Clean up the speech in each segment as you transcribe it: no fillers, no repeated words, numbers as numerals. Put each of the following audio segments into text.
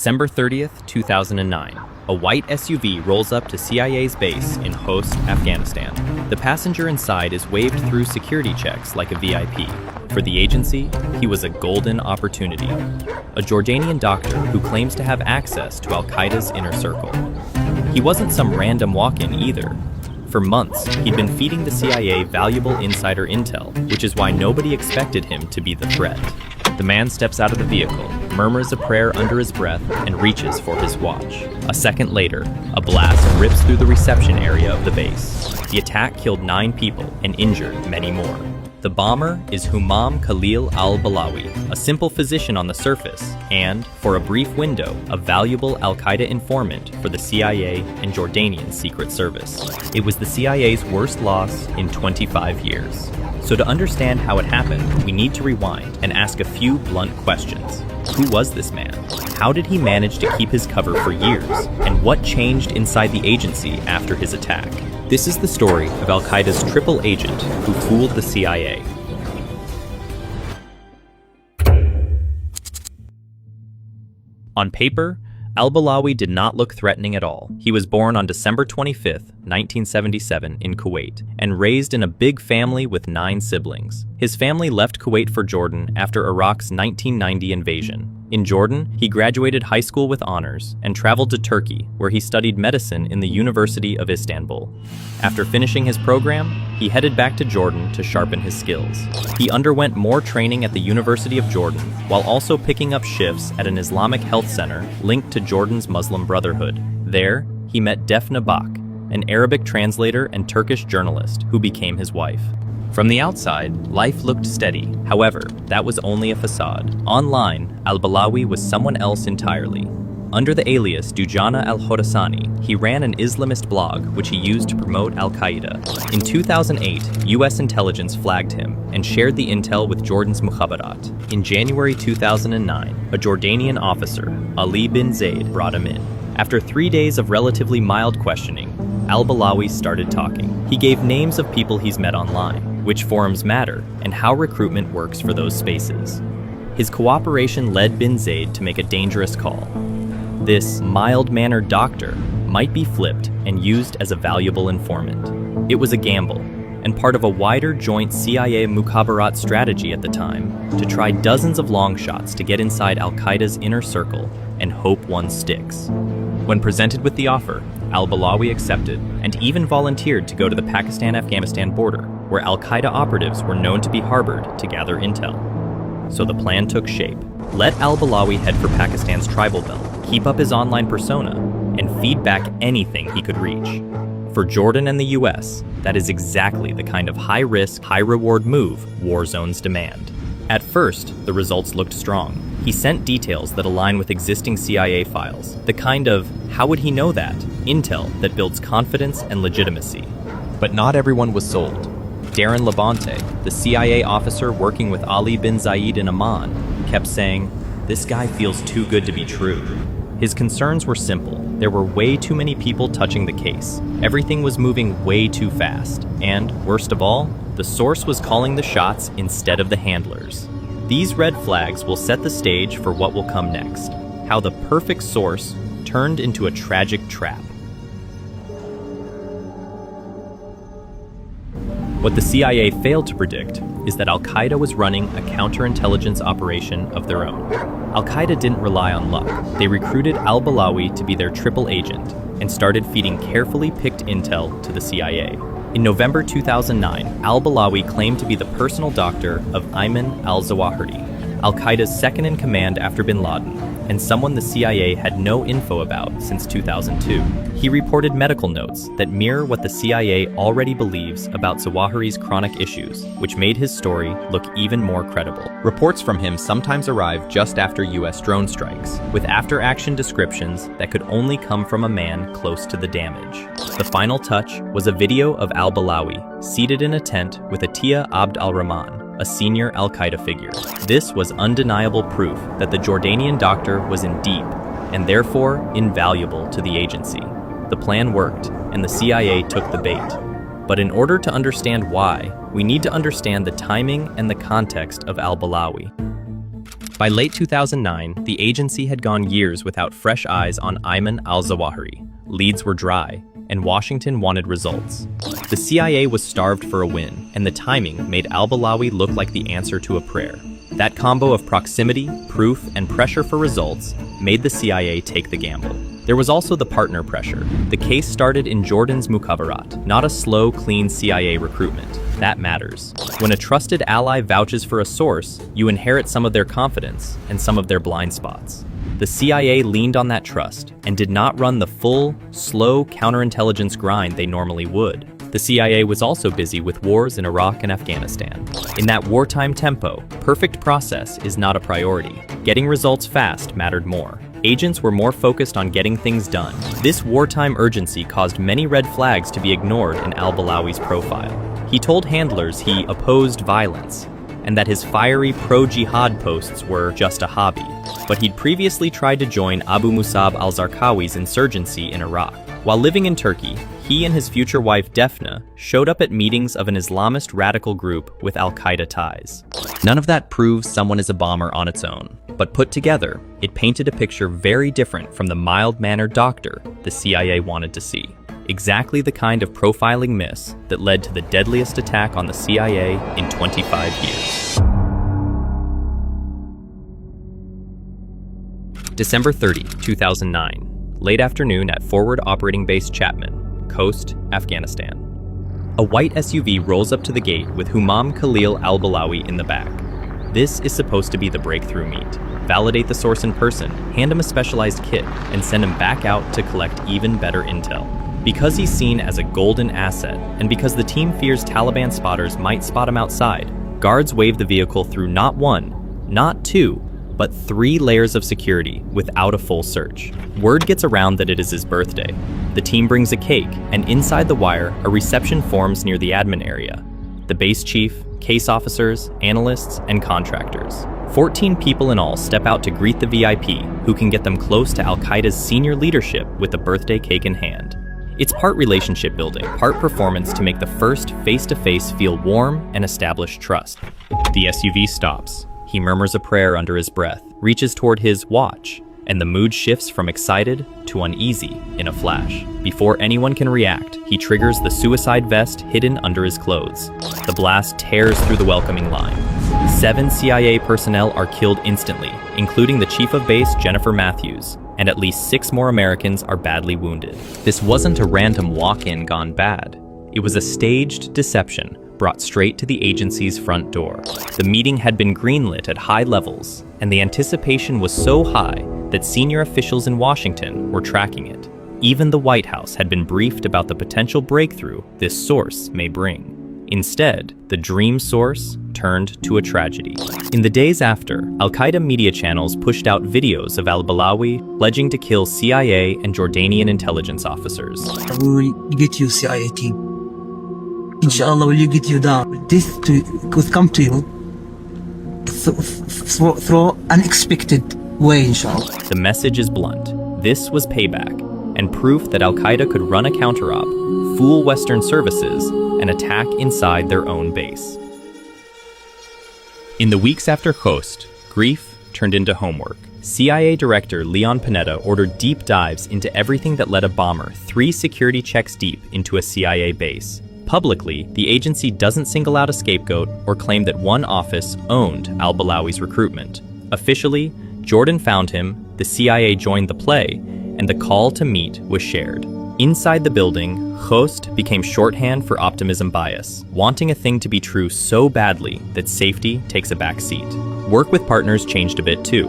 December 30th, 2009. A white SUV rolls up to CIA's base in Host, Afghanistan. The passenger inside is waved through security checks like a VIP. For the agency, he was a golden opportunity. A Jordanian doctor who claims to have access to al-Qaeda's inner circle. He wasn't some random walk-in either. For months, he'd been feeding the CIA valuable insider intel, which is why nobody expected him to be the threat. The man steps out of the vehicle, murmurs a prayer under his breath, and reaches for his watch. A second later, a blast rips through the reception area of the base. The attack killed 9 people and injured many more. The bomber is Humam Khalil al-Balawi, a simple physician on the surface, and, for a brief window, a valuable al-Qaeda informant for the CIA and Jordanian Secret Service. It was the CIA's worst loss in 25 years. So to understand how it happened, we need to rewind and ask a few blunt questions. Who was this man? How did he manage to keep his cover for years? And what changed inside the agency after his attack? This is the story of al-Qaeda's triple agent who fooled the CIA. On paper, al-Balawi did not look threatening at all. He was born on December 25th, 1977 in Kuwait, and raised in a big family with 9 siblings. His family left Kuwait for Jordan after Iraq's 1990 invasion. In Jordan, he graduated high school with honors and traveled to Turkey, where he studied medicine in the University of Istanbul. After finishing his program, he headed back to Jordan to sharpen his skills. He underwent more training at the University of Jordan, while also picking up shifts at an Islamic health center linked to Jordan's Muslim Brotherhood. There, he met Defne Bak, an Arabic translator and Turkish journalist who became his wife. From the outside, life looked steady. However, that was only a facade. Online, al-Balawi was someone else entirely. Under the alias Dujana al-Hodasani, he ran an Islamist blog which he used to promote al-Qaeda. In 2008, US intelligence flagged him and shared the intel with Jordan's Mukhabarat. In January 2009, a Jordanian officer, Ali bin Zaid, brought him in. After 3 days of relatively mild questioning, al-Balawi started talking. He gave names of people he's met online, which forums matter, and how recruitment works for those spaces. His cooperation led bin Zaid to make a dangerous call. This mild-mannered doctor might be flipped and used as a valuable informant. It was a gamble, and part of a wider joint CIA Mukhabarat strategy at the time to try dozens of long shots to get inside al-Qaeda's inner circle and hope one sticks. When presented with the offer, al-Balawi accepted and even volunteered to go to the Pakistan-Afghanistan border, where al-Qaeda operatives were known to be harbored to gather intel. So the plan took shape. Let al-Balawi head for Pakistan's tribal belt, keep up his online persona, and feed back anything he could reach. For Jordan and the US, that is exactly the kind of high-risk, high-reward move war zones demand. At first, the results looked strong. He sent details that align with existing CIA files, the kind of, how would he know that, intel that builds confidence and legitimacy. But not everyone was sold. Darren Labonte, the CIA officer working with Ali bin Zayed in Amman, kept saying, "This guy feels too good to be true." His concerns were simple. There were way too many people touching the case. Everything was moving way too fast. And, worst of all, the source was calling the shots instead of the handlers. These red flags will set the stage for what will come next. How the perfect source turned into a tragic trap. What the CIA failed to predict is that al-Qaeda was running a counterintelligence operation of their own. Al-Qaeda didn't rely on luck. They recruited al-Balawi to be their triple agent and started feeding carefully picked intel to the CIA. In November 2009, al-Balawi claimed to be the personal doctor of Ayman al-Zawahiri, al-Qaeda's second-in-command after bin Laden, and someone the CIA had no info about since 2002. He reported medical notes that mirror what the CIA already believes about Zawahiri's chronic issues, which made his story look even more credible. Reports from him sometimes arrive just after US drone strikes, with after-action descriptions that could only come from a man close to the damage. The final touch was a video of al-Balawi seated in a tent with Atiya Abd al-Rahman, a senior al-Qaeda figure. This was undeniable proof that the Jordanian doctor was in deep, and therefore invaluable to the agency. The plan worked, and the CIA took the bait. But in order to understand why, we need to understand the timing and the context of al-Balawi. By late 2009, the agency had gone years without fresh eyes on Ayman al-Zawahiri. Leads were dry, and Washington wanted results. The CIA was starved for a win, and the timing made al-Balawi look like the answer to a prayer. That combo of proximity, proof, and pressure for results made the CIA take the gamble. There was also the partner pressure. The case started in Jordan's Mukhabarat, not a slow, clean CIA recruitment. That matters. When a trusted ally vouches for a source, you inherit some of their confidence and some of their blind spots. The CIA leaned on that trust and did not run the full, slow counterintelligence grind they normally would. The CIA was also busy with wars in Iraq and Afghanistan. In that wartime tempo, perfect process is not a priority. Getting results fast mattered more. Agents were more focused on getting things done. This wartime urgency caused many red flags to be ignored in al-Balawi's profile. He told handlers he opposed violence, and that his fiery pro-jihad posts were just a hobby. But he'd previously tried to join Abu Musab al-Zarqawi's insurgency in Iraq. While living in Turkey, he and his future wife Defna showed up at meetings of an Islamist radical group with al-Qaeda ties. None of that proves someone is a bomber on its own, but put together, it painted a picture very different from the mild-mannered doctor the CIA wanted to see. Exactly the kind of profiling miss that led to the deadliest attack on the CIA in 25 years. December 30, 2009. Late afternoon at Forward Operating Base Chapman, Khost, Afghanistan. A white SUV rolls up to the gate with Humam Khalil al-Balawi in the back. This is supposed to be the breakthrough meet. Validate the source in person, hand him a specialized kit, and send him back out to collect even better intel. Because he's seen as a golden asset, and because the team fears Taliban spotters might spot him outside, guards wave the vehicle through not one, not two, but 3 layers of security without a full search. Word gets around that it is his birthday. The team brings a cake, and inside the wire, a reception forms near the admin area. The base chief, case officers, analysts, and contractors. 14 people in all step out to greet the VIP, who can get them close to al-Qaeda's senior leadership with a birthday cake in hand. It's part relationship building, part performance to make the first face-to-face feel warm and establish trust. The SUV stops. He murmurs a prayer under his breath, reaches toward his watch, and the mood shifts from excited to uneasy in a flash. Before anyone can react, he triggers the suicide vest hidden under his clothes. The blast tears through the welcoming line. 7 CIA personnel are killed instantly, including the chief of base, Jennifer Matthews, and at least 6 more Americans are badly wounded. This wasn't a random walk-in gone bad. It was a staged deception brought straight to the agency's front door. The meeting had been greenlit at high levels, and the anticipation was so high that senior officials in Washington were tracking it. Even the White House had been briefed about the potential breakthrough this source may bring. Instead, the dream source turned to a tragedy. In the days after, al-Qaeda media channels pushed out videos of al-Balawi pledging to kill CIA and Jordanian intelligence officers. We will get you, CIA team. Inshallah, will you get you down? This could come to you through unexpected way, inshallah. The message is blunt. This was payback, and proof that al-Qaeda could run a counter-op, fool Western services, and attack inside their own base. In the weeks after Khost, grief turned into homework. CIA Director Leon Panetta ordered deep dives into everything that led a bomber 3 security checks deep into a CIA base. Publicly, the agency doesn't single out a scapegoat or claim that one office owned al-Balawi's recruitment. Officially, Jordan found him, the CIA joined the play, and the call to meet was shared. Inside the building, Khost became shorthand for optimism bias, wanting a thing to be true so badly that safety takes a back seat. Work with partners changed a bit too.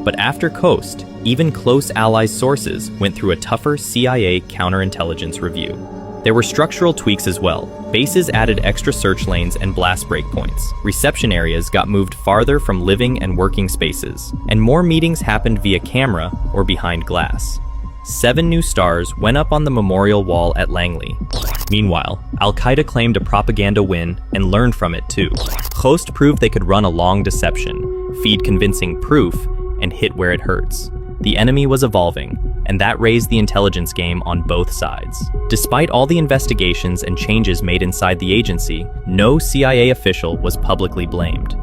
But after Khost, even close allies' sources went through a tougher CIA counterintelligence review. There were structural tweaks as well. Bases added extra search lanes and blast breakpoints. Reception areas got moved farther from living and working spaces. And more meetings happened via camera or behind glass. 7 new stars went up on the memorial wall at Langley. Meanwhile, al-Qaeda claimed a propaganda win and learned from it too. Khost proved they could run a long deception, feed convincing proof, and hit where it hurts. The enemy was evolving, and that raised the intelligence game on both sides. Despite all the investigations and changes made inside the agency, no CIA official was publicly blamed.